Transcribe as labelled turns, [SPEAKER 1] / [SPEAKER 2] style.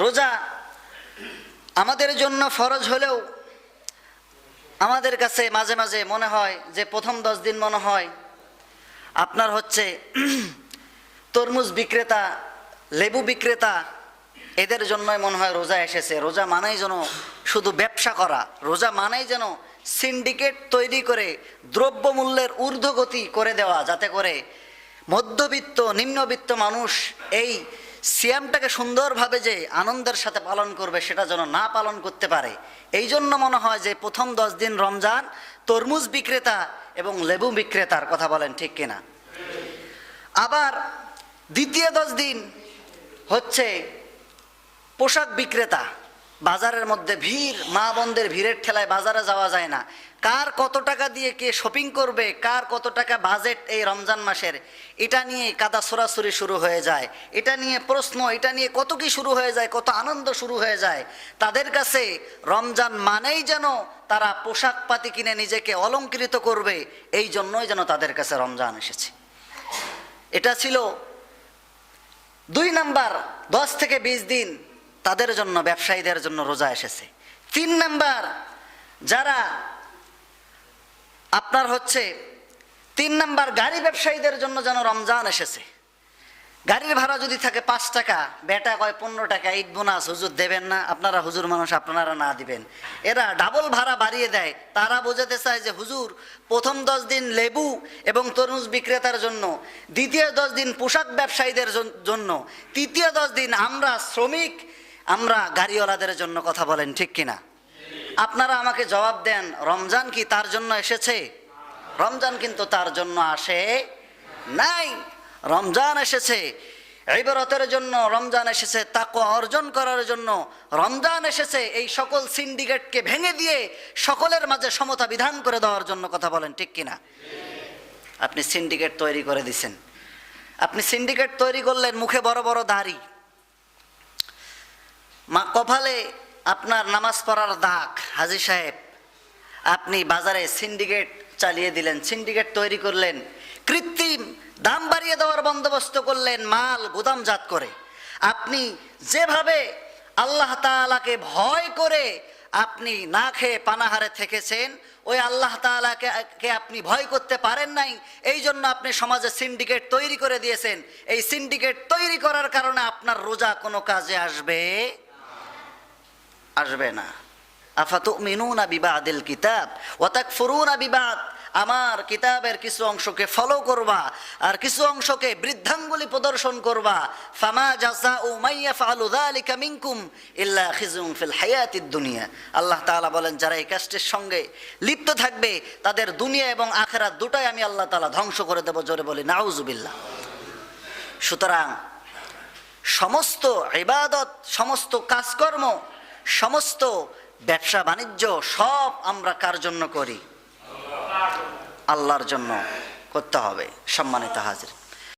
[SPEAKER 1] রোজা আমাদের জন্য ফরজ হলেও আমাদের কাছে মাঝে মাঝে মনে হয় যে প্রথম 10 দিন মনে হয় আপনার হচ্ছে তরমুজ বিক্রেতা, লেবু বিক্রেতা, এদের জন্যই মনে হয় রোজা এসেছে। রোজা মানেই যেন শুধু ব্যবসা করা, রোজা মানেই যেন সিন্ডিকেট তৈরি করে দ্রব্যমূল্যের ঊর্ধ্বগতি করে দেওয়া, যাতে করে মধ্যবিত্ত নিম্নবিত্ত মানুষ এই সিয়ামটাকে সুন্দরভাবে যে আনন্দের সাথে পালন করবে সেটা যেন না পালন করতে পারে। এই জন্য মনে হয় যে প্রথম 10 দিন রমজান তরমুজ বিক্রেতা এবং লেবু বিক্রেতার, কথা বলেন ঠিক কিনা? আবার দ্বিতীয় 10 দিন হচ্ছে পোশাক বিক্রেতা। বাজারের মধ্যে ভিড়, মা বোনদের ভিড়ের ঠেলায় বাজারে যাওয়া যায় না। কার কত টাকা দিয়ে কে শপিং করবে, কার কত টাকা বাজেট এই রমজান মাসের, এটা নিয়ে কাদা ছোড়াছুরি শুরু হয়ে যায়, এটা নিয়ে প্রশ্ন, এটা নিয়ে কত কি শুরু হয়ে যায়, কত আনন্দ শুরু হয়ে যায়। তাদের কাছে রমজান মানেই যেন তারা পোশাক পাতি কিনে নিজেকে অলংকৃত করবে, এই জন্যই যেন তাদের কাছে রমজান এসেছে। এটা ছিল 2 নাম্বার। 10 থেকে 20 দিন তাদের জন্য, ব্যবসায়ীদের জন্য রোজা এসেছে। 3 নাম্বার, যারা আপনার হচ্ছে 3 নাম্বার গাড়ি ব্যবসায়ীদের জন্য যেন রমজান এসেছে। গাড়ির ভাড়া যদি থাকে 5 টাকা, বেটা কয় 15 টাকা, ঈদ বোনাস হুজুর দেবেন না, আপনারা হুজুর মানুষ, আপনারা না দিবেন। এরা ডাবল ভাড়া বাড়িয়ে দেয়। তারা বোঝাতে চায় যে হুজুর প্রথম 10 দিন লেবু এবং তরমুজ বিক্রেতার জন্য, দ্বিতীয় 10 দিন পোশাক ব্যবসায়ীদের জন্য, তৃতীয় 10 দিন আমরা শ্রমিক, আমরা গাড়িওয়ালাদের জন্য। কথা বলেন ঠিক কিনা? আপনারা আমাকে জবাব দেন, রমজান কি তার জন্য এসেছে? রমজান কিন্তু তার জন্য আসে নাই। রমজান এসেছে ইবাদতের জন্য, রমজান এসেছে তাকওয়া অর্জন করার জন্য, রমজান এসেছে এই সকল সিন্ডিকেটকে ভেঙে দিয়ে সকলের মাঝে সমতা বিধান করে দেওয়ার জন্য। কথা বলেন ঠিক কিনা? আপনি সিন্ডিকেট তৈরি করে দিছেন। আপনি সিন্ডিকেট তৈরি করলেন, মুখে বড় বড় দাড়ি, মা কপালে আপনার নামাজ পড়ার দাগ। হাজী সাহেব, আপনি বাজারে সিন্ডিকেট চালিয়ে দিলেন, সিন্ডিকেট তৈরি করলেন, কৃত্রিম দাম বাড়িয়ে দেওয়ার বন্দোবস্ত করলেন, মাল গুদামজাত করে। আপনি যেভাবে আল্লাহ তাআলাকে ভয় করে আপনি না খেয়ে পানাহারে থেকেছেন, ওই আল্লাহ তাআলাকে আপনি ভয় করতে পারেন নাই। এই জন্য আপনি সমাজে সিন্ডিকেট তৈরি করে দিয়েছেন। এই সিন্ডিকেট তৈরি করার কারণে আপনার রোজা কোনো কাজে আসবে না। আফাতুমিনুনা বিবাদিল কিতাব ওয়া তাকফুরুনা বিবাদ। আমার কিতাবের কিছু অংশকে ফলো করবা আর কিছু অংশকে বৃদ্ধাঙ্গুলি প্রদর্শন করবা। ফামা জাযাউ মান ইয়াফআলু যালিকা মিনকুম ইল্লা খিজুন ফিল হায়াতিদ দুনিয়া। আল্লাহ তাআলা বলেন, যারা এই কাজের সঙ্গে লিপ্ত থাকবে তাদের দুনিয়া এবং আখিরাত দুটাই আমি আল্লাহ তাআলা ধ্বংস করে দেব। জোরে বলি নাউজুবিল্লাহ। সুতরাং সমস্ত ইবাদত, সমস্ত কাজকর্ম, সমস্ত ব্যবসা বাণিজ্য সব আমরা কার জন্য করি? আল্লাহর জন্য করতে হবে। সম্মানিত হাজির,